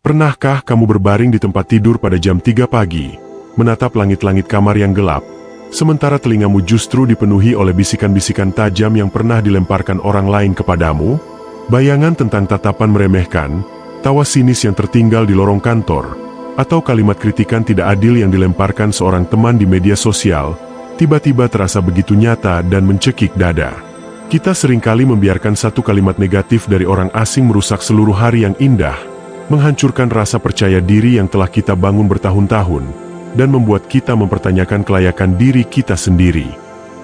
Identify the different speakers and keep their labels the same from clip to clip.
Speaker 1: Pernahkah kamu berbaring di tempat tidur pada jam 3 pagi, menatap langit-langit kamar yang gelap, sementara telingamu justru dipenuhi oleh bisikan-bisikan tajam yang pernah dilemparkan orang lain kepadamu? Bayangan tentang tatapan meremehkan, tawa sinis yang tertinggal di lorong kantor, atau kalimat kritikan tidak adil yang dilemparkan seorang teman di media sosial, tiba-tiba terasa begitu nyata dan mencekik dada. Kita seringkali membiarkan satu kalimat negatif dari orang asing merusak seluruh hari yang indah, menghancurkan rasa percaya diri yang telah kita bangun bertahun-tahun, dan membuat kita mempertanyakan kelayakan diri kita sendiri.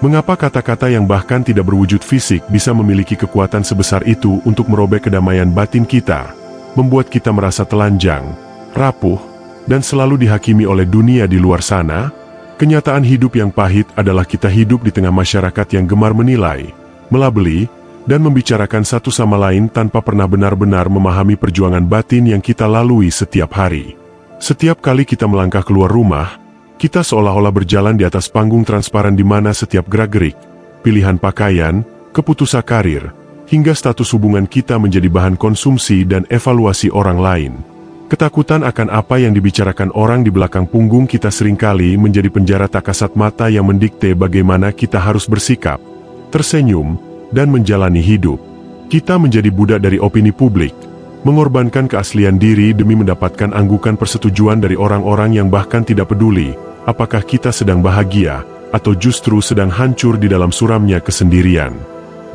Speaker 1: Mengapa kata-kata yang bahkan tidak berwujud fisik bisa memiliki kekuatan sebesar itu untuk merobek kedamaian batin kita, membuat kita merasa telanjang, rapuh, dan selalu dihakimi oleh dunia di luar sana? Kenyataan hidup yang pahit adalah kita hidup di tengah masyarakat yang gemar menilai, melabeli, dan membicarakan satu sama lain tanpa pernah benar-benar memahami perjuangan batin yang kita lalui setiap hari. Setiap kali kita melangkah keluar rumah, kita seolah-olah berjalan di atas panggung transparan di mana setiap gerak-gerik, pilihan pakaian, keputusan karir, hingga status hubungan kita menjadi bahan konsumsi dan evaluasi orang lain. Ketakutan akan apa yang dibicarakan orang di belakang punggung kita seringkali menjadi penjara tak kasat mata yang mendikte bagaimana kita harus bersikap, tersenyum, dan menjalani hidup. Kita menjadi budak dari opini publik, mengorbankan keaslian diri demi mendapatkan anggukan persetujuan dari orang-orang yang bahkan tidak peduli apakah kita sedang bahagia atau justru sedang hancur di dalam suramnya kesendirian.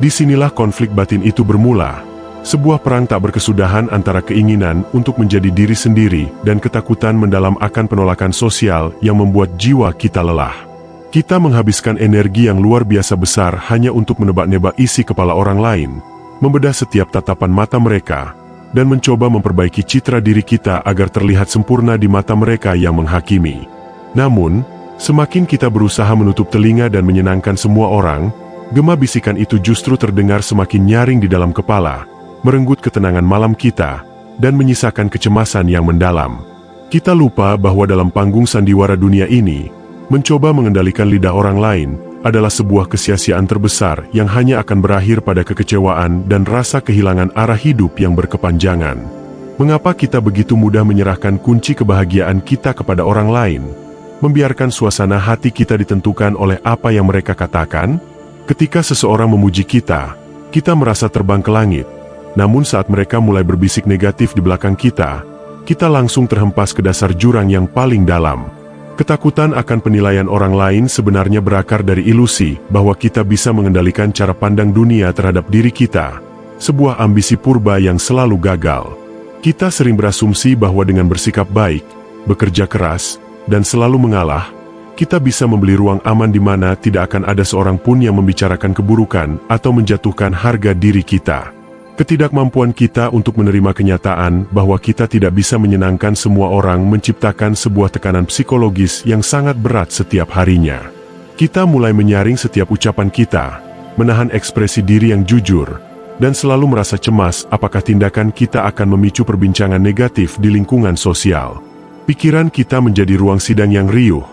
Speaker 1: Disinilah konflik batin itu bermula, sebuah perang tak berkesudahan antara keinginan untuk menjadi diri sendiri dan ketakutan mendalam akan penolakan sosial yang membuat jiwa kita lelah. Kita menghabiskan energi yang luar biasa besar hanya untuk menebak-nebak isi kepala orang lain, membedah setiap tatapan mata mereka, dan mencoba memperbaiki citra diri kita agar terlihat sempurna di mata mereka yang menghakimi. Namun, semakin kita berusaha menutup telinga dan menyenangkan semua orang, gema bisikan itu justru terdengar semakin nyaring di dalam kepala, merenggut ketenangan malam kita, dan menyisakan kecemasan yang mendalam. Kita lupa bahwa dalam panggung sandiwara dunia ini, mencoba mengendalikan lidah orang lain adalah sebuah kesia-siaan terbesar yang hanya akan berakhir pada kekecewaan dan rasa kehilangan arah hidup yang berkepanjangan. Mengapa kita begitu mudah menyerahkan kunci kebahagiaan kita kepada orang lain? Membiarkan suasana hati kita ditentukan oleh apa yang mereka katakan? Ketika seseorang memuji kita, kita merasa terbang ke langit. Namun saat mereka mulai berbisik negatif di belakang kita langsung terhempas ke dasar jurang yang paling dalam. Ketakutan akan penilaian orang lain sebenarnya berakar dari ilusi bahwa kita bisa mengendalikan cara pandang dunia terhadap diri kita, sebuah ambisi purba yang selalu gagal. Kita sering berasumsi bahwa dengan bersikap baik, bekerja keras, dan selalu mengalah, kita bisa membeli ruang aman di mana tidak akan ada seorang pun yang membicarakan keburukan atau menjatuhkan harga diri kita. Ketidakmampuan kita untuk menerima kenyataan bahwa kita tidak bisa menyenangkan semua orang menciptakan sebuah tekanan psikologis yang sangat berat setiap harinya. Kita mulai menyaring setiap ucapan kita, menahan ekspresi diri yang jujur, dan selalu merasa cemas apakah tindakan kita akan memicu perbincangan negatif di lingkungan sosial. Pikiran kita menjadi ruang sidang yang riuh,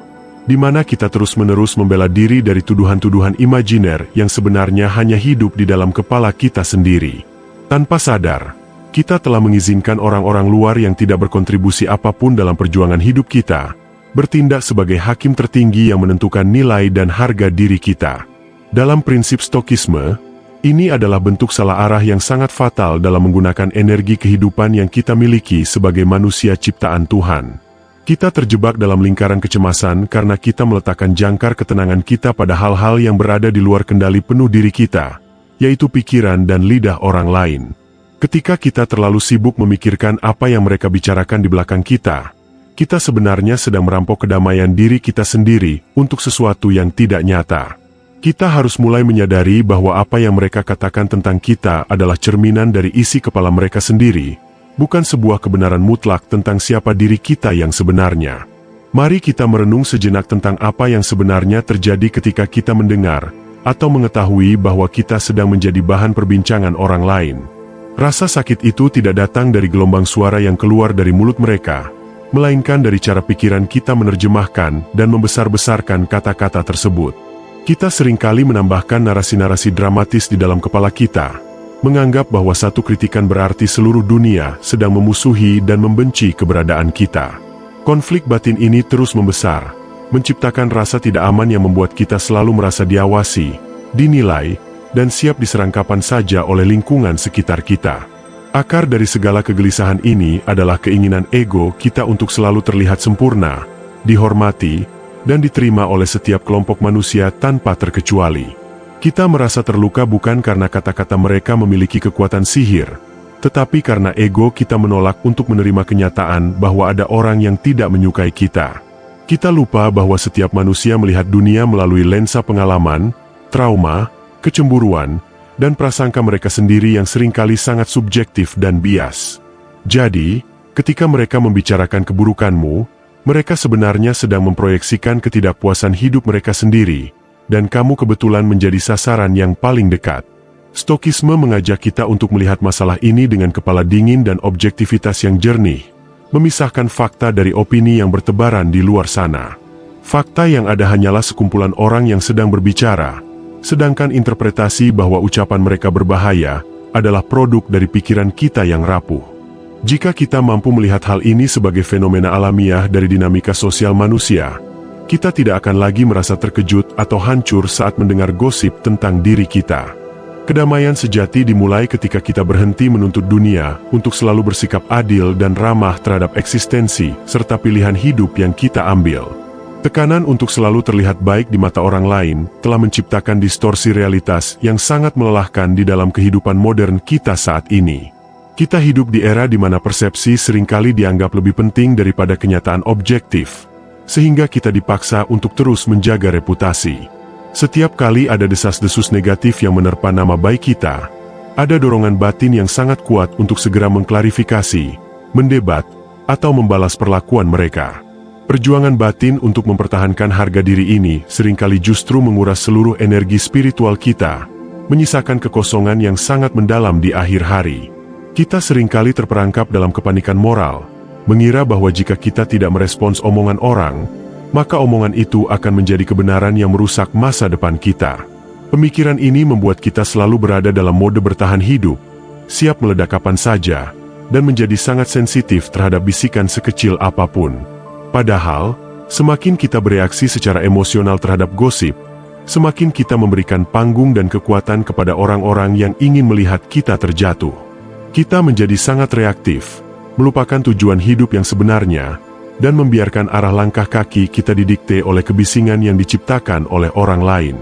Speaker 1: di mana kita terus-menerus membela diri dari tuduhan-tuduhan imajiner yang sebenarnya hanya hidup di dalam kepala kita sendiri. Tanpa sadar, kita telah mengizinkan orang-orang luar yang tidak berkontribusi apapun dalam perjuangan hidup kita, bertindak sebagai hakim tertinggi yang menentukan nilai dan harga diri kita. Dalam prinsip stokisme, ini adalah bentuk salah arah yang sangat fatal dalam menggunakan energi kehidupan yang kita miliki sebagai manusia ciptaan Tuhan. Kita terjebak dalam lingkaran kecemasan karena kita meletakkan jangkar ketenangan kita pada hal-hal yang berada di luar kendali penuh diri kita, yaitu pikiran dan lidah orang lain. Ketika kita terlalu sibuk memikirkan apa yang mereka bicarakan di belakang kita sebenarnya sedang merampok kedamaian diri kita sendiri untuk sesuatu yang tidak nyata. Kita harus mulai menyadari bahwa apa yang mereka katakan tentang kita adalah cerminan dari isi kepala mereka sendiri, bukan sebuah kebenaran mutlak tentang siapa diri kita yang sebenarnya. Mari kita merenung sejenak tentang apa yang sebenarnya terjadi ketika kita mendengar atau mengetahui bahwa kita sedang menjadi bahan perbincangan orang lain. Rasa sakit itu tidak datang dari gelombang suara yang keluar dari mulut mereka, melainkan dari cara pikiran kita menerjemahkan dan membesar-besarkan kata-kata tersebut. Kita seringkali menambahkan narasi-narasi dramatis di dalam kepala kita, menganggap bahwa satu kritikan berarti seluruh dunia sedang memusuhi dan membenci keberadaan kita. Konflik batin ini terus membesar, menciptakan rasa tidak aman yang membuat kita selalu merasa diawasi, dinilai, dan siap diserang kapan saja oleh lingkungan sekitar kita. Akar dari segala kegelisahan ini adalah keinginan ego kita untuk selalu terlihat sempurna, dihormati, dan diterima oleh setiap kelompok manusia tanpa terkecuali. Kita merasa terluka bukan karena kata-kata mereka memiliki kekuatan sihir, tetapi karena ego kita menolak untuk menerima kenyataan bahwa ada orang yang tidak menyukai kita. Kita lupa bahwa setiap manusia melihat dunia melalui lensa pengalaman, trauma, kecemburuan, dan prasangka mereka sendiri yang seringkali sangat subjektif dan bias. Jadi, ketika mereka membicarakan keburukanmu, mereka sebenarnya sedang memproyeksikan ketidakpuasan hidup mereka sendiri, dan kamu kebetulan menjadi sasaran yang paling dekat. Stokisme mengajak kita untuk melihat masalah ini dengan kepala dingin dan objektivitas yang jernih, memisahkan fakta dari opini yang bertebaran di luar sana. Fakta yang ada hanyalah sekumpulan orang yang sedang berbicara, sedangkan interpretasi bahwa ucapan mereka berbahaya adalah produk dari pikiran kita yang rapuh. Jika kita mampu melihat hal ini sebagai fenomena alamiah dari dinamika sosial manusia, kita tidak akan lagi merasa terkejut atau hancur saat mendengar gosip tentang diri kita. Kedamaian sejati dimulai ketika kita berhenti menuntut dunia untuk selalu bersikap adil dan ramah terhadap eksistensi serta pilihan hidup yang kita ambil. Tekanan untuk selalu terlihat baik di mata orang lain telah menciptakan distorsi realitas yang sangat melelahkan di dalam kehidupan modern kita saat ini. Kita hidup di era di mana persepsi seringkali dianggap lebih penting daripada kenyataan objektif, sehingga kita dipaksa untuk terus menjaga reputasi. Setiap kali ada desas-desus negatif yang menerpa nama baik kita, ada dorongan batin yang sangat kuat untuk segera mengklarifikasi, mendebat, atau membalas perlakuan mereka. Perjuangan batin untuk mempertahankan harga diri ini seringkali justru menguras seluruh energi spiritual kita, menyisakan kekosongan yang sangat mendalam di akhir hari. Kita seringkali terperangkap dalam kepanikan moral, mengira bahwa jika kita tidak merespons omongan orang, maka omongan itu akan menjadi kebenaran yang merusak masa depan kita. Pemikiran ini membuat kita selalu berada dalam mode bertahan hidup, siap meledak kapan saja, dan menjadi sangat sensitif terhadap bisikan sekecil apapun. Padahal, semakin kita bereaksi secara emosional terhadap gosip, semakin kita memberikan panggung dan kekuatan kepada orang-orang yang ingin melihat kita terjatuh. Kita menjadi sangat reaktif, melupakan tujuan hidup yang sebenarnya, dan membiarkan arah langkah kaki kita didikte oleh kebisingan yang diciptakan oleh orang lain.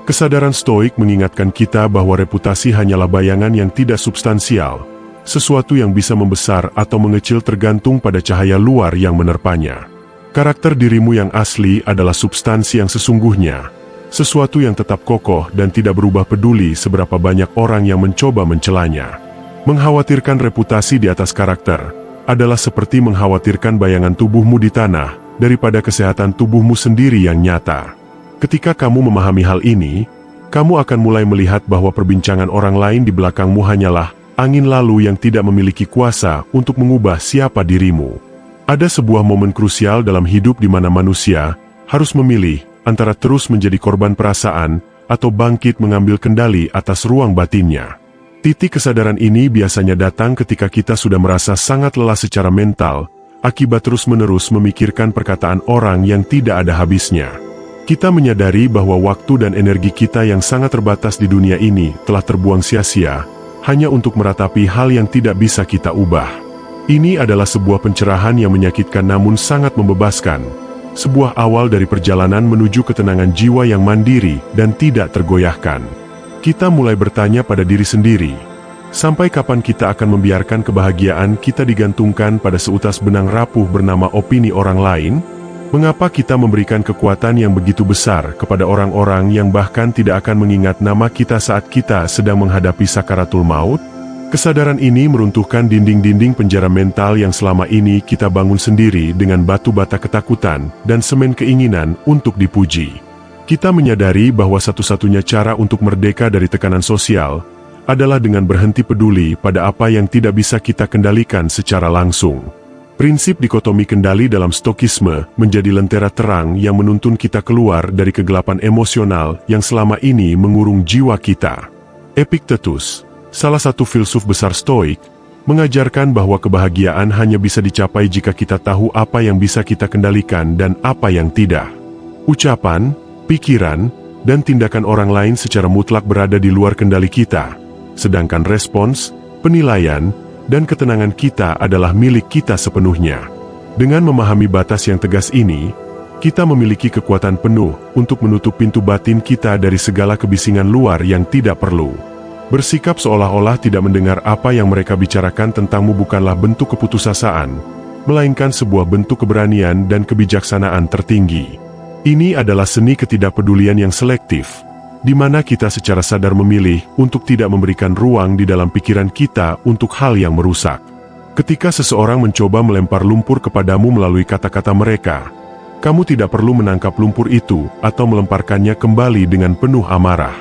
Speaker 1: Kesadaran stoik mengingatkan kita bahwa reputasi hanyalah bayangan yang tidak substansial, sesuatu yang bisa membesar atau mengecil tergantung pada cahaya luar yang menerpanya. Karakter dirimu yang asli adalah substansi yang sesungguhnya, sesuatu yang tetap kokoh dan tidak berubah peduli seberapa banyak orang yang mencoba mencelanya. Mengkhawatirkan reputasi di atas karakter adalah seperti mengkhawatirkan bayangan tubuhmu di tanah, daripada kesehatan tubuhmu sendiri yang nyata. Ketika kamu memahami hal ini, kamu akan mulai melihat bahwa perbincangan orang lain di belakangmu hanyalah angin lalu yang tidak memiliki kuasa untuk mengubah siapa dirimu. Ada sebuah momen krusial dalam hidup di mana manusia harus memilih antara terus menjadi korban perasaan atau bangkit mengambil kendali atas ruang batinnya. Titik kesadaran ini biasanya datang ketika kita sudah merasa sangat lelah secara mental, akibat terus-menerus memikirkan perkataan orang yang tidak ada habisnya. Kita menyadari bahwa waktu dan energi kita yang sangat terbatas di dunia ini telah terbuang sia-sia, hanya untuk meratapi hal yang tidak bisa kita ubah. Ini adalah sebuah pencerahan yang menyakitkan namun sangat membebaskan, sebuah awal dari perjalanan menuju ketenangan jiwa yang mandiri dan tidak tergoyahkan. Kita mulai bertanya pada diri sendiri, sampai kapan kita akan membiarkan kebahagiaan kita digantungkan pada seutas benang rapuh bernama opini orang lain? Mengapa kita memberikan kekuatan yang begitu besar kepada orang-orang yang bahkan tidak akan mengingat nama kita saat kita sedang menghadapi sakaratul maut? Kesadaran ini meruntuhkan dinding-dinding penjara mental yang selama ini kita bangun sendiri dengan batu bata ketakutan dan semen keinginan untuk dipuji. Kita menyadari bahwa satu-satunya cara untuk merdeka dari tekanan sosial adalah dengan berhenti peduli pada apa yang tidak bisa kita kendalikan secara langsung. Prinsip dikotomi kendali dalam stokisme menjadi lentera terang yang menuntun kita keluar dari kegelapan emosional yang selama ini mengurung jiwa kita. Epictetus, Salah satu filsuf besar Stoik, mengajarkan bahwa kebahagiaan hanya bisa dicapai jika kita tahu apa yang bisa kita kendalikan dan apa yang tidak. Ucapan, pikiran, dan tindakan orang lain secara mutlak berada di luar kendali kita, sedangkan respons, penilaian, dan ketenangan kita adalah milik kita sepenuhnya. Dengan memahami batas yang tegas ini, kita memiliki kekuatan penuh untuk menutup pintu batin kita dari segala kebisingan luar yang tidak perlu. Bersikap seolah-olah tidak mendengar apa yang mereka bicarakan tentangmu bukanlah bentuk keputusasaan, melainkan sebuah bentuk keberanian dan kebijaksanaan tertinggi. Ini adalah seni ketidakpedulian yang selektif, di mana kita secara sadar memilih untuk tidak memberikan ruang di dalam pikiran kita untuk hal yang merusak. Ketika seseorang mencoba melempar lumpur kepadamu melalui kata-kata mereka, kamu tidak perlu menangkap lumpur itu atau melemparkannya kembali dengan penuh amarah.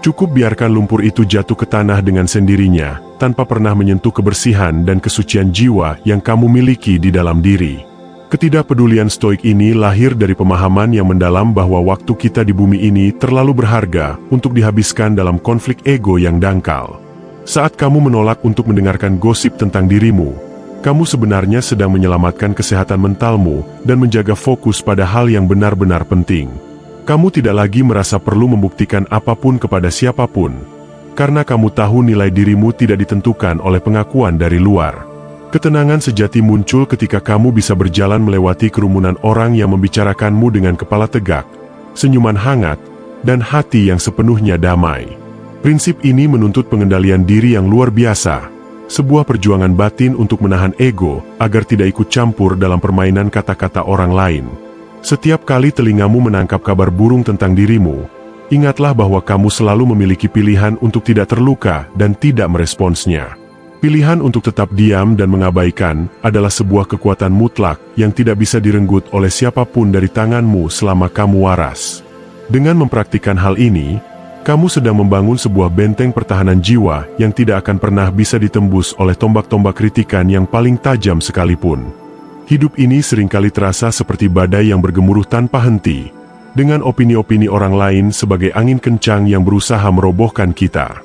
Speaker 1: Cukup biarkan lumpur itu jatuh ke tanah dengan sendirinya, tanpa pernah menyentuh kebersihan dan kesucian jiwa yang kamu miliki di dalam diri. Ketidakpedulian Stoik ini lahir dari pemahaman yang mendalam bahwa waktu kita di bumi ini terlalu berharga untuk dihabiskan dalam konflik ego yang dangkal. Saat kamu menolak untuk mendengarkan gosip tentang dirimu, kamu sebenarnya sedang menyelamatkan kesehatan mentalmu dan menjaga fokus pada hal yang benar-benar penting. Kamu tidak lagi merasa perlu membuktikan apapun kepada siapapun, karena kamu tahu nilai dirimu tidak ditentukan oleh pengakuan dari luar. Ketenangan sejati muncul ketika kamu bisa berjalan melewati kerumunan orang yang membicarakanmu dengan kepala tegak, senyuman hangat, dan hati yang sepenuhnya damai. Prinsip ini menuntut pengendalian diri yang luar biasa, sebuah perjuangan batin untuk menahan ego agar tidak ikut campur dalam permainan kata-kata orang lain. Setiap kali telingamu menangkap kabar burung tentang dirimu, ingatlah bahwa kamu selalu memiliki pilihan untuk tidak terluka dan tidak meresponsnya. Pilihan untuk tetap diam dan mengabaikan adalah sebuah kekuatan mutlak yang tidak bisa direnggut oleh siapapun dari tanganmu selama kamu waras. Dengan mempraktikkan hal ini, kamu sedang membangun sebuah benteng pertahanan jiwa yang tidak akan pernah bisa ditembus oleh tombak-tombak kritikan yang paling tajam sekalipun. Hidup ini seringkali terasa seperti badai yang bergemuruh tanpa henti, dengan opini-opini orang lain sebagai angin kencang yang berusaha merobohkan kita.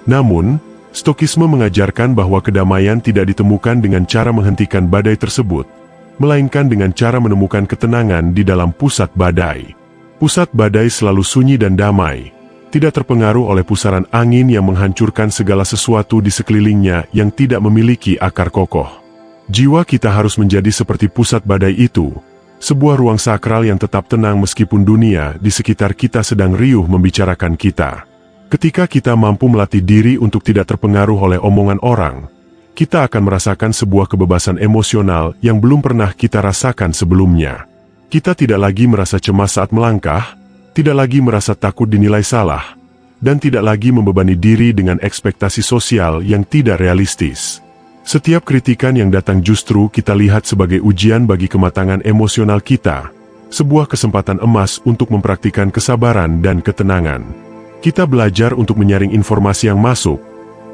Speaker 1: Namun, Stokisme mengajarkan bahwa kedamaian tidak ditemukan dengan cara menghentikan badai tersebut, melainkan dengan cara menemukan ketenangan di dalam pusat badai. Pusat badai selalu sunyi dan damai, tidak terpengaruh oleh pusaran angin yang menghancurkan segala sesuatu di sekelilingnya yang tidak memiliki akar kokoh. Jiwa kita harus menjadi seperti pusat badai itu, sebuah ruang sakral yang tetap tenang meskipun dunia di sekitar kita sedang riuh membicarakan kita. Ketika kita mampu melatih diri untuk tidak terpengaruh oleh omongan orang, kita akan merasakan sebuah kebebasan emosional yang belum pernah kita rasakan sebelumnya. Kita tidak lagi merasa cemas saat melangkah, tidak lagi merasa takut dinilai salah, dan tidak lagi membebani diri dengan ekspektasi sosial yang tidak realistis. Setiap kritikan yang datang justru kita lihat sebagai ujian bagi kematangan emosional kita, sebuah kesempatan emas untuk mempraktikkan kesabaran dan ketenangan. Kita belajar untuk menyaring informasi yang masuk,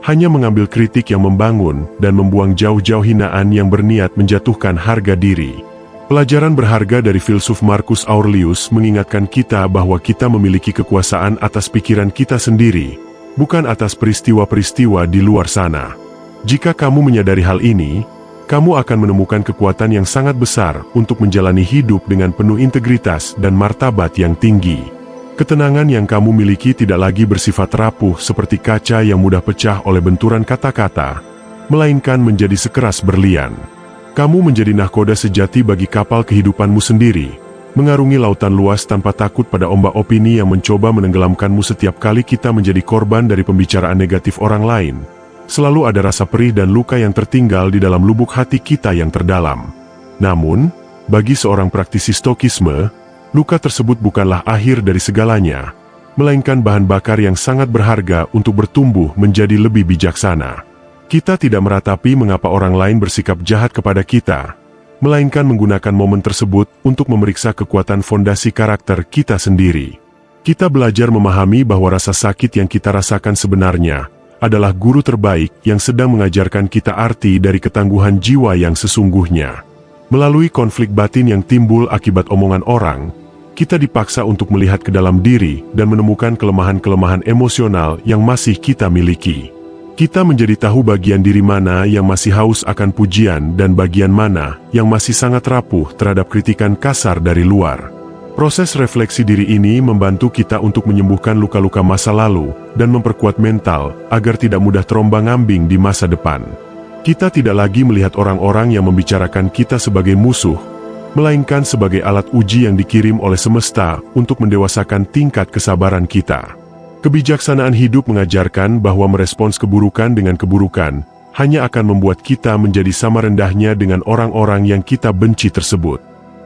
Speaker 1: hanya mengambil kritik yang membangun dan membuang jauh-jauh hinaan yang berniat menjatuhkan harga diri. Pelajaran berharga dari filsuf Marcus Aurelius mengingatkan kita bahwa kita memiliki kekuasaan atas pikiran kita sendiri, bukan atas peristiwa-peristiwa di luar sana. Jika kamu menyadari hal ini, kamu akan menemukan kekuatan yang sangat besar untuk menjalani hidup dengan penuh integritas dan martabat yang tinggi. Ketenangan yang kamu miliki tidak lagi bersifat rapuh seperti kaca yang mudah pecah oleh benturan kata-kata, melainkan menjadi sekeras berlian. Kamu menjadi nahkoda sejati bagi kapal kehidupanmu sendiri, mengarungi lautan luas tanpa takut pada ombak opini yang mencoba menenggelamkanmu. Setiap kali kita menjadi korban dari pembicaraan negatif orang lain, selalu ada rasa perih dan luka yang tertinggal di dalam lubuk hati kita yang terdalam. Namun, bagi seorang praktisi Stokisme, luka tersebut bukanlah akhir dari segalanya, melainkan bahan bakar yang sangat berharga untuk bertumbuh menjadi lebih bijaksana. Kita tidak meratapi mengapa orang lain bersikap jahat kepada kita, melainkan menggunakan momen tersebut untuk memeriksa kekuatan fondasi karakter kita sendiri. Kita belajar memahami bahwa rasa sakit yang kita rasakan sebenarnya adalah guru terbaik yang sedang mengajarkan kita arti dari ketangguhan jiwa yang sesungguhnya. Melalui konflik batin yang timbul akibat omongan orang, kita dipaksa untuk melihat ke dalam diri dan menemukan kelemahan-kelemahan emosional yang masih kita miliki. Kita menjadi tahu bagian diri mana yang masih haus akan pujian dan bagian mana yang masih sangat rapuh terhadap kritikan kasar dari luar. Proses refleksi diri ini membantu kita untuk menyembuhkan luka-luka masa lalu dan memperkuat mental agar tidak mudah terombang-ambing di masa depan. Kita tidak lagi melihat orang-orang yang membicarakan kita sebagai musuh, melainkan sebagai alat uji yang dikirim oleh semesta untuk mendewasakan tingkat kesabaran kita. Kebijaksanaan hidup mengajarkan bahwa merespons keburukan dengan keburukan hanya akan membuat kita menjadi sama rendahnya dengan orang-orang yang kita benci tersebut.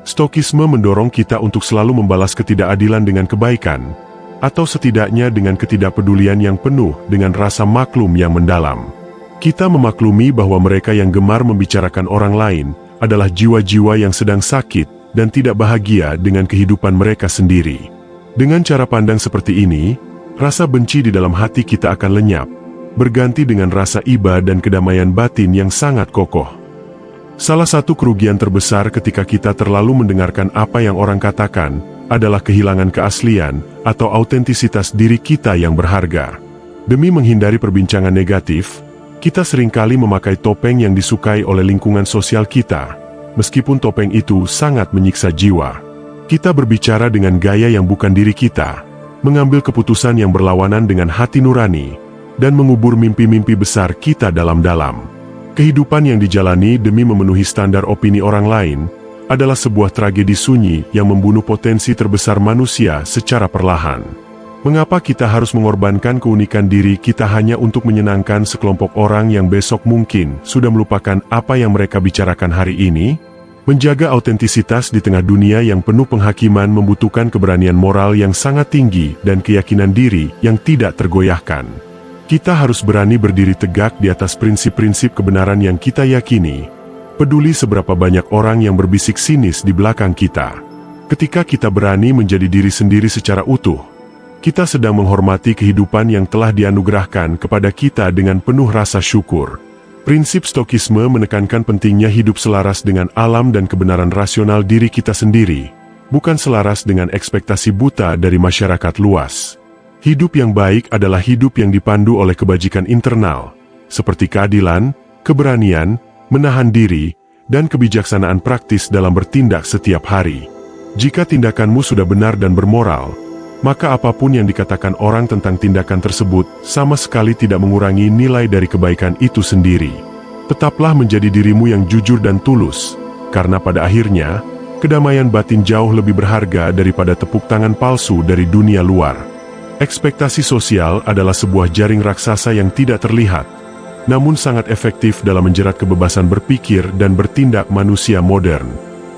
Speaker 1: Stokisme mendorong kita untuk selalu membalas ketidakadilan dengan kebaikan, atau setidaknya dengan ketidakpedulian yang penuh dengan rasa maklum yang mendalam. Kita memaklumi bahwa mereka yang gemar membicarakan orang lain adalah jiwa-jiwa yang sedang sakit dan tidak bahagia dengan kehidupan mereka sendiri. Dengan cara pandang seperti ini, rasa benci di dalam hati kita akan lenyap, berganti dengan rasa iba dan kedamaian batin yang sangat kokoh. Salah satu kerugian terbesar ketika kita terlalu mendengarkan apa yang orang katakan adalah kehilangan keaslian atau autentisitas diri kita yang berharga. Demi menghindari perbincangan negatif, kita seringkali memakai topeng yang disukai oleh lingkungan sosial kita, meskipun topeng itu sangat menyiksa jiwa. Kita berbicara dengan gaya yang bukan diri kita, mengambil keputusan yang berlawanan dengan hati nurani, dan mengubur mimpi-mimpi besar kita dalam-dalam. Kehidupan yang dijalani demi memenuhi standar opini orang lain adalah sebuah tragedi sunyi yang membunuh potensi terbesar manusia secara perlahan. Mengapa kita harus mengorbankan keunikan diri kita hanya untuk menyenangkan sekelompok orang yang besok mungkin sudah melupakan apa yang mereka bicarakan hari ini? Menjaga autentisitas di tengah dunia yang penuh penghakiman membutuhkan keberanian moral yang sangat tinggi dan keyakinan diri yang tidak tergoyahkan. Kita harus berani berdiri tegak di atas prinsip-prinsip kebenaran yang kita yakini, peduli seberapa banyak orang yang berbisik sinis di belakang kita. Ketika kita berani menjadi diri sendiri secara utuh, kita sedang menghormati kehidupan yang telah dianugerahkan kepada kita dengan penuh rasa syukur. Prinsip Stokisme menekankan pentingnya hidup selaras dengan alam dan kebenaran rasional diri kita sendiri, bukan selaras dengan ekspektasi buta dari masyarakat luas. Hidup yang baik adalah hidup yang dipandu oleh kebajikan internal, seperti keadilan, keberanian, menahan diri, dan kebijaksanaan praktis dalam bertindak setiap hari. Jika tindakanmu sudah benar dan bermoral, maka apapun yang dikatakan orang tentang tindakan tersebut sama sekali tidak mengurangi nilai dari kebaikan itu sendiri. Tetaplah menjadi dirimu yang jujur dan tulus, karena pada akhirnya, kedamaian batin jauh lebih berharga daripada tepuk tangan palsu dari dunia luar. Ekspektasi sosial adalah sebuah jaring raksasa yang tidak terlihat, namun sangat efektif dalam menjerat kebebasan berpikir dan bertindak manusia modern.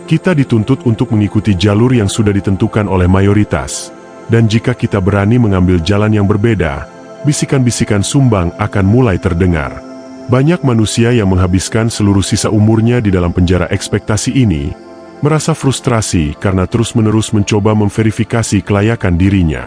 Speaker 1: Kita dituntut untuk mengikuti jalur yang sudah ditentukan oleh mayoritas. Dan jika kita berani mengambil jalan yang berbeda, bisikan-bisikan sumbang akan mulai terdengar. Banyak manusia yang menghabiskan seluruh sisa umurnya di dalam penjara ekspektasi ini, merasa frustrasi karena terus-menerus mencoba memverifikasi kelayakan dirinya.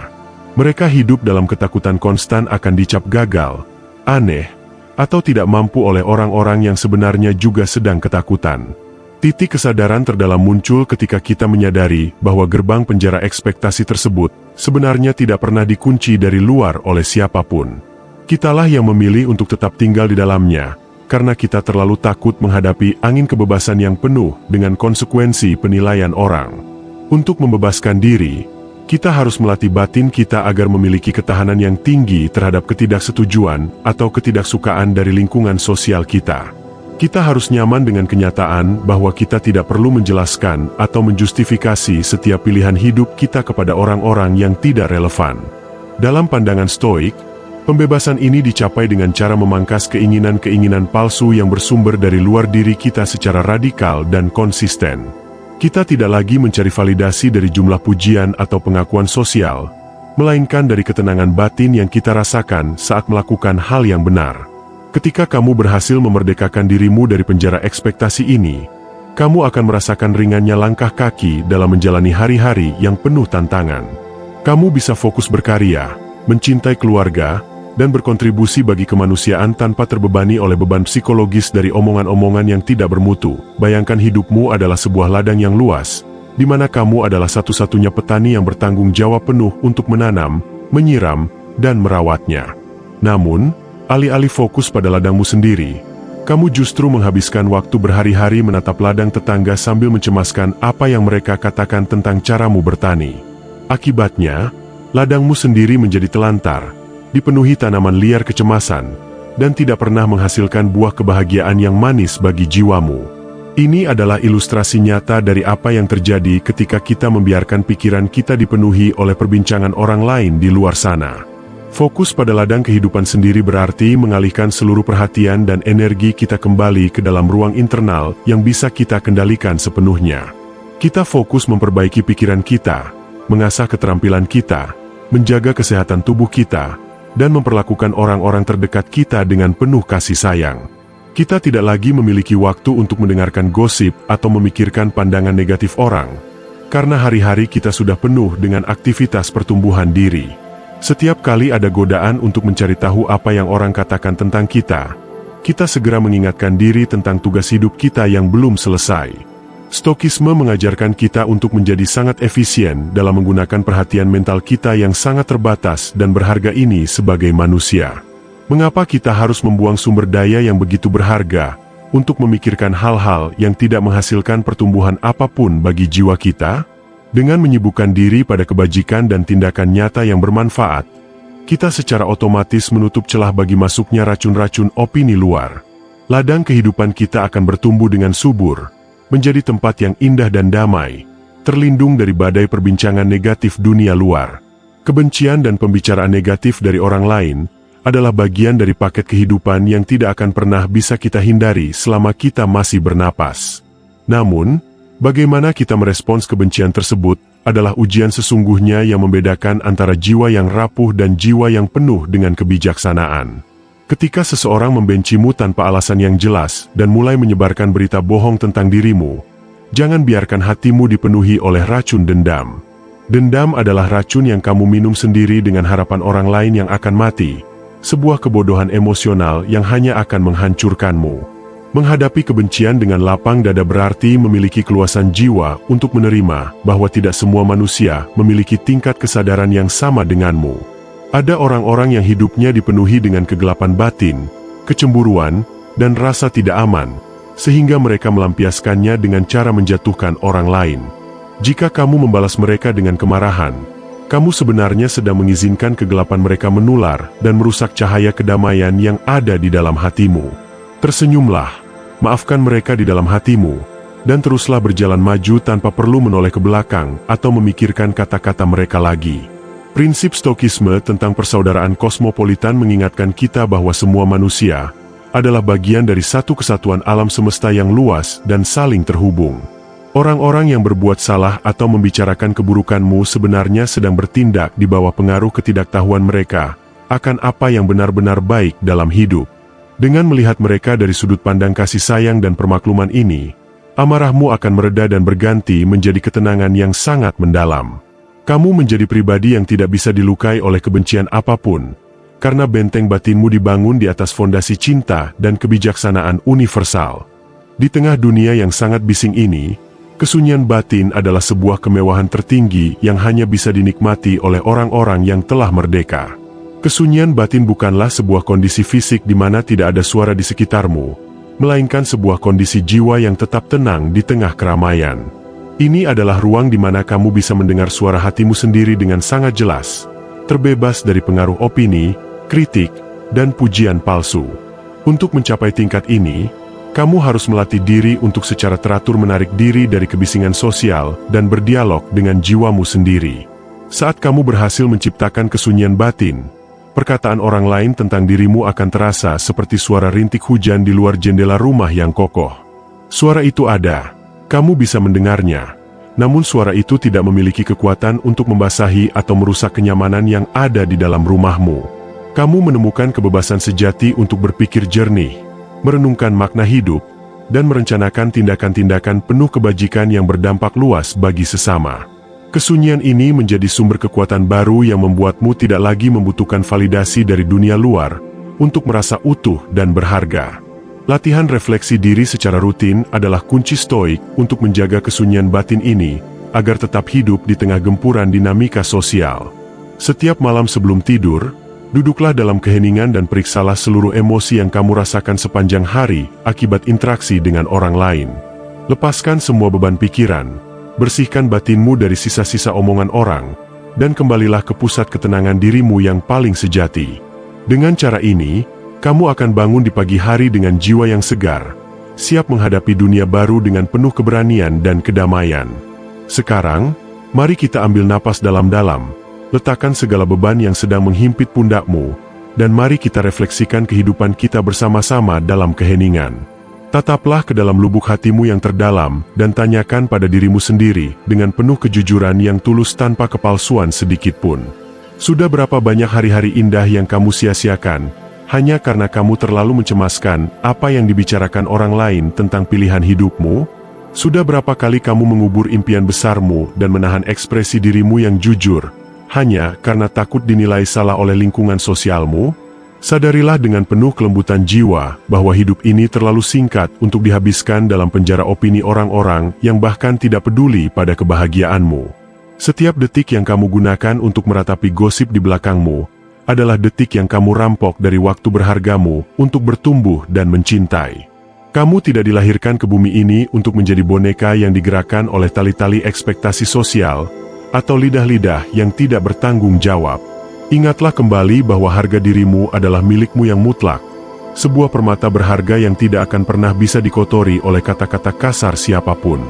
Speaker 1: Mereka hidup dalam ketakutan konstan akan dicap gagal, aneh, atau tidak mampu oleh orang-orang yang sebenarnya juga sedang ketakutan. Titik kesadaran terdalam muncul ketika kita menyadari bahwa gerbang penjara ekspektasi tersebut sebenarnya tidak pernah dikunci dari luar oleh siapapun. Kitalah yang memilih untuk tetap tinggal di dalamnya, karena kita terlalu takut menghadapi angin kebebasan yang penuh dengan konsekuensi penilaian orang. Untuk membebaskan diri, kita harus melatih batin kita agar memiliki ketahanan yang tinggi terhadap ketidaksetujuan atau ketidaksukaan dari lingkungan sosial kita. Kita harus nyaman dengan kenyataan bahwa kita tidak perlu menjelaskan atau menjustifikasi setiap pilihan hidup kita kepada orang-orang yang tidak relevan. Dalam pandangan Stoik, pembebasan ini dicapai dengan cara memangkas keinginan-keinginan palsu yang bersumber dari luar diri kita secara radikal dan konsisten. Kita tidak lagi mencari validasi dari jumlah pujian atau pengakuan sosial, melainkan dari ketenangan batin yang kita rasakan saat melakukan hal yang benar. Ketika kamu berhasil memerdekakan dirimu dari penjara ekspektasi ini, kamu akan merasakan ringannya langkah kaki dalam menjalani hari-hari yang penuh tantangan. Kamu bisa fokus berkarya, mencintai keluarga, dan berkontribusi bagi kemanusiaan tanpa terbebani oleh beban psikologis dari omongan-omongan yang tidak bermutu. Bayangkan hidupmu adalah sebuah ladang yang luas, di mana kamu adalah satu-satunya petani yang bertanggung jawab penuh untuk menanam, menyiram, dan merawatnya. Namun, Alih-alih fokus pada ladangmu sendiri, kamu justru menghabiskan waktu berhari-hari menatap ladang tetangga sambil mencemaskan apa yang mereka katakan tentang caramu bertani. Akibatnya, ladangmu sendiri menjadi telantar, dipenuhi tanaman liar kecemasan, dan tidak pernah menghasilkan buah kebahagiaan yang manis bagi jiwamu. Ini adalah ilustrasi nyata dari apa yang terjadi ketika kita membiarkan pikiran kita dipenuhi oleh perbincangan orang lain di luar sana. Fokus pada ladang kehidupan sendiri berarti mengalihkan seluruh perhatian dan energi kita kembali ke dalam ruang internal yang bisa kita kendalikan sepenuhnya. Kita fokus memperbaiki pikiran kita, mengasah keterampilan kita, menjaga kesehatan tubuh kita, dan memperlakukan orang-orang terdekat kita dengan penuh kasih sayang. Kita tidak lagi memiliki waktu untuk mendengarkan gosip atau memikirkan pandangan negatif orang, karena hari-hari kita sudah penuh dengan aktivitas pertumbuhan diri. Setiap kali ada godaan untuk mencari tahu apa yang orang katakan tentang kita, kita segera mengingatkan diri tentang tugas hidup kita yang belum selesai. Stokisme mengajarkan kita untuk menjadi sangat efisien dalam menggunakan perhatian mental kita yang sangat terbatas dan berharga ini sebagai manusia. Mengapa kita harus membuang sumber daya yang begitu berharga untuk memikirkan hal-hal yang tidak menghasilkan pertumbuhan apapun bagi jiwa kita? Dengan menyibukkan diri pada kebajikan dan tindakan nyata yang bermanfaat, kita secara otomatis menutup celah bagi masuknya racun-racun opini luar. Ladang kehidupan kita akan bertumbuh dengan subur, menjadi tempat yang indah dan damai, terlindung dari badai perbincangan negatif dunia luar. Kebencian dan pembicaraan negatif dari orang lain adalah bagian dari paket kehidupan yang tidak akan pernah bisa kita hindari selama kita masih bernapas. Namun, bagaimana kita merespons kebencian tersebut adalah ujian sesungguhnya yang membedakan antara jiwa yang rapuh dan jiwa yang penuh dengan kebijaksanaan. Ketika seseorang membencimu tanpa alasan yang jelas dan mulai menyebarkan berita bohong tentang dirimu, jangan biarkan hatimu dipenuhi oleh racun dendam. Dendam adalah racun yang kamu minum sendiri dengan harapan orang lain yang akan mati, sebuah kebodohan emosional yang hanya akan menghancurkanmu. Menghadapi kebencian dengan lapang dada berarti memiliki keluasan jiwa untuk menerima bahwa tidak semua manusia memiliki tingkat kesadaran yang sama denganmu. Ada orang-orang yang hidupnya dipenuhi dengan kegelapan batin, kecemburuan, dan rasa tidak aman, sehingga mereka melampiaskannya dengan cara menjatuhkan orang lain. Jika kamu membalas mereka dengan kemarahan, kamu sebenarnya sedang mengizinkan kegelapan mereka menular dan merusak cahaya kedamaian yang ada di dalam hatimu. Tersenyumlah, maafkan mereka di dalam hatimu, dan teruslah berjalan maju tanpa perlu menoleh ke belakang atau memikirkan kata-kata mereka lagi. Prinsip Stokisme tentang persaudaraan kosmopolitan mengingatkan kita bahwa semua manusia adalah bagian dari satu kesatuan alam semesta yang luas dan saling terhubung. Orang-orang yang berbuat salah atau membicarakan keburukanmu sebenarnya sedang bertindak di bawah pengaruh ketidaktahuan mereka akan apa yang benar-benar baik dalam hidup. Dengan melihat mereka dari sudut pandang kasih sayang dan permakluman ini, amarahmu akan mereda dan berganti menjadi ketenangan yang sangat mendalam. Kamu menjadi pribadi yang tidak bisa dilukai oleh kebencian apapun, karena benteng batinmu dibangun di atas fondasi cinta dan kebijaksanaan universal. Di tengah dunia yang sangat bising ini, kesunyian batin adalah sebuah kemewahan tertinggi yang hanya bisa dinikmati oleh orang-orang yang telah merdeka. Kesunyian batin bukanlah sebuah kondisi fisik di mana tidak ada suara di sekitarmu, melainkan sebuah kondisi jiwa yang tetap tenang di tengah keramaian. Ini adalah ruang di mana kamu bisa mendengar suara hatimu sendiri dengan sangat jelas, terbebas dari pengaruh opini, kritik, dan pujian palsu. Untuk mencapai tingkat ini, kamu harus melatih diri untuk secara teratur menarik diri dari kebisingan sosial dan berdialog dengan jiwamu sendiri. Saat kamu berhasil menciptakan kesunyian batin, perkataan orang lain tentang dirimu akan terasa seperti suara rintik hujan di luar jendela rumah yang kokoh. Suara itu ada, kamu bisa mendengarnya, namun suara itu tidak memiliki kekuatan untuk membasahi atau merusak kenyamanan yang ada di dalam rumahmu. Kamu menemukan kebebasan sejati untuk berpikir jernih, merenungkan makna hidup, dan merencanakan tindakan-tindakan penuh kebajikan yang berdampak luas bagi sesama. Kesunyian ini menjadi sumber kekuatan baru yang membuatmu tidak lagi membutuhkan validasi dari dunia luar untuk merasa utuh dan berharga. Latihan refleksi diri secara rutin adalah kunci stoik untuk menjaga kesunyian batin ini agar tetap hidup di tengah gempuran dinamika sosial. Setiap malam sebelum tidur, Duduklah dalam keheningan dan periksalah seluruh emosi yang kamu rasakan sepanjang hari akibat interaksi dengan orang lain. Lepaskan semua beban pikiran, bersihkan batinmu dari sisa-sisa omongan orang, dan kembalilah ke pusat ketenangan dirimu yang paling sejati. Dengan cara ini, kamu akan bangun di pagi hari dengan jiwa yang segar, siap menghadapi dunia baru dengan penuh keberanian dan kedamaian. Sekarang, mari kita ambil napas dalam-dalam, letakkan segala beban yang sedang menghimpit pundakmu, dan mari kita refleksikan kehidupan kita bersama-sama dalam keheningan. Tataplah ke dalam lubuk hatimu yang terdalam, dan tanyakan pada dirimu sendiri dengan penuh kejujuran yang tulus tanpa kepalsuan sedikitpun. Sudah berapa banyak hari-hari indah yang kamu sia-siakan, hanya karena kamu terlalu mencemaskan apa yang dibicarakan orang lain tentang pilihan hidupmu? Sudah berapa kali kamu mengubur impian besarmu dan menahan ekspresi dirimu yang jujur, hanya karena takut dinilai salah oleh lingkungan sosialmu? Sadarilah dengan penuh kelembutan jiwa bahwa hidup ini terlalu singkat untuk dihabiskan dalam penjara opini orang-orang yang bahkan tidak peduli pada kebahagiaanmu. Setiap detik yang kamu gunakan untuk meratapi gosip di belakangmu adalah detik yang kamu rampok dari waktu berhargamu untuk bertumbuh dan mencintai. Kamu tidak dilahirkan ke bumi ini untuk menjadi boneka yang digerakkan oleh tali-tali ekspektasi sosial atau lidah-lidah yang tidak bertanggung jawab. Ingatlah kembali bahwa harga dirimu adalah milikmu yang mutlak, sebuah permata berharga yang tidak akan pernah bisa dikotori oleh kata-kata kasar siapapun.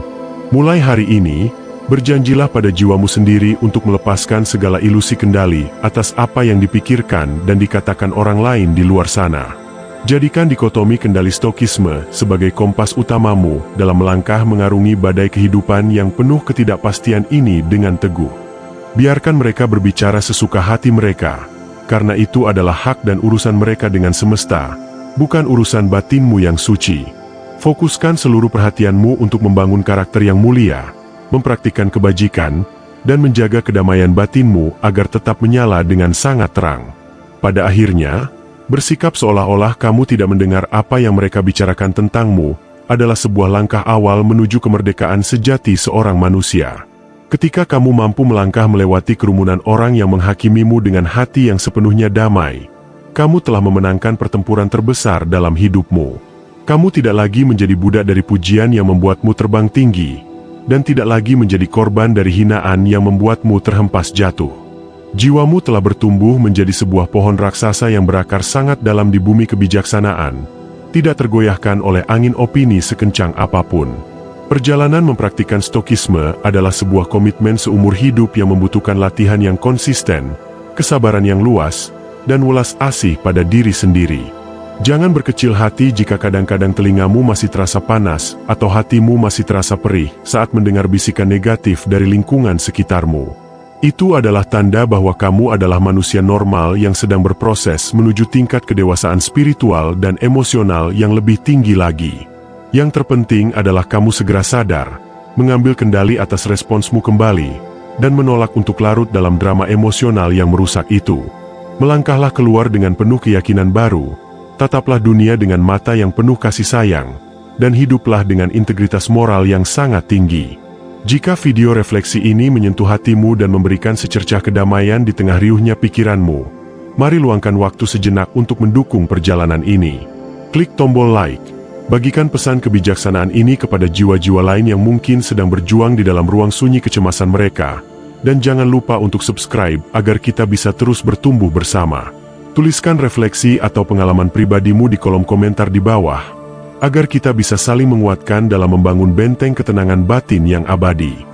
Speaker 1: Mulai hari ini, berjanjilah pada jiwamu sendiri untuk melepaskan segala ilusi kendali atas apa yang dipikirkan dan dikatakan orang lain di luar sana. Jadikan dikotomi kendali stokisme sebagai kompas utamamu dalam melangkah mengarungi badai kehidupan yang penuh ketidakpastian ini dengan teguh. Biarkan mereka berbicara sesuka hati mereka, karena itu adalah hak dan urusan mereka dengan semesta, bukan urusan batinmu yang suci. Fokuskan seluruh perhatianmu untuk membangun karakter yang mulia, mempraktikkan kebajikan, dan menjaga kedamaian batinmu agar tetap menyala dengan sangat terang. Pada akhirnya, bersikap seolah-olah kamu tidak mendengar apa yang mereka bicarakan tentangmu adalah sebuah langkah awal menuju kemerdekaan sejati seorang manusia. Ketika kamu mampu melangkah melewati kerumunan orang yang menghakimimu dengan hati yang sepenuhnya damai, kamu telah memenangkan pertempuran terbesar dalam hidupmu. Kamu tidak lagi menjadi budak dari pujian yang membuatmu terbang tinggi, dan tidak lagi menjadi korban dari hinaan yang membuatmu terhempas jatuh. Jiwamu telah bertumbuh menjadi sebuah pohon raksasa yang berakar sangat dalam di bumi kebijaksanaan, tidak tergoyahkan oleh angin opini sekencang apapun. Perjalanan mempraktikkan stokisme adalah sebuah komitmen seumur hidup yang membutuhkan latihan yang konsisten, kesabaran yang luas, dan welas asih pada diri sendiri. Jangan berkecil hati jika kadang-kadang telingamu masih terasa panas atau hatimu masih terasa perih saat mendengar bisikan negatif dari lingkungan sekitarmu. Itu adalah tanda bahwa kamu adalah manusia normal yang sedang berproses menuju tingkat kedewasaan spiritual dan emosional yang lebih tinggi lagi. Yang terpenting adalah kamu segera sadar, mengambil kendali atas responsmu kembali, dan menolak untuk larut dalam drama emosional yang merusak itu. Melangkahlah keluar dengan penuh keyakinan baru, tataplah dunia dengan mata yang penuh kasih sayang, dan hiduplah dengan integritas moral yang sangat tinggi. Jika video refleksi ini menyentuh hatimu dan memberikan secercah kedamaian di tengah riuhnya pikiranmu, mari luangkan waktu sejenak untuk mendukung perjalanan ini. Klik tombol like, bagikan pesan kebijaksanaan ini kepada jiwa-jiwa lain yang mungkin sedang berjuang di dalam ruang sunyi kecemasan mereka, dan jangan lupa untuk subscribe agar kita bisa terus bertumbuh bersama. Tuliskan refleksi atau pengalaman pribadimu di kolom komentar di bawah, agar kita bisa saling menguatkan dalam membangun benteng ketenangan batin yang abadi.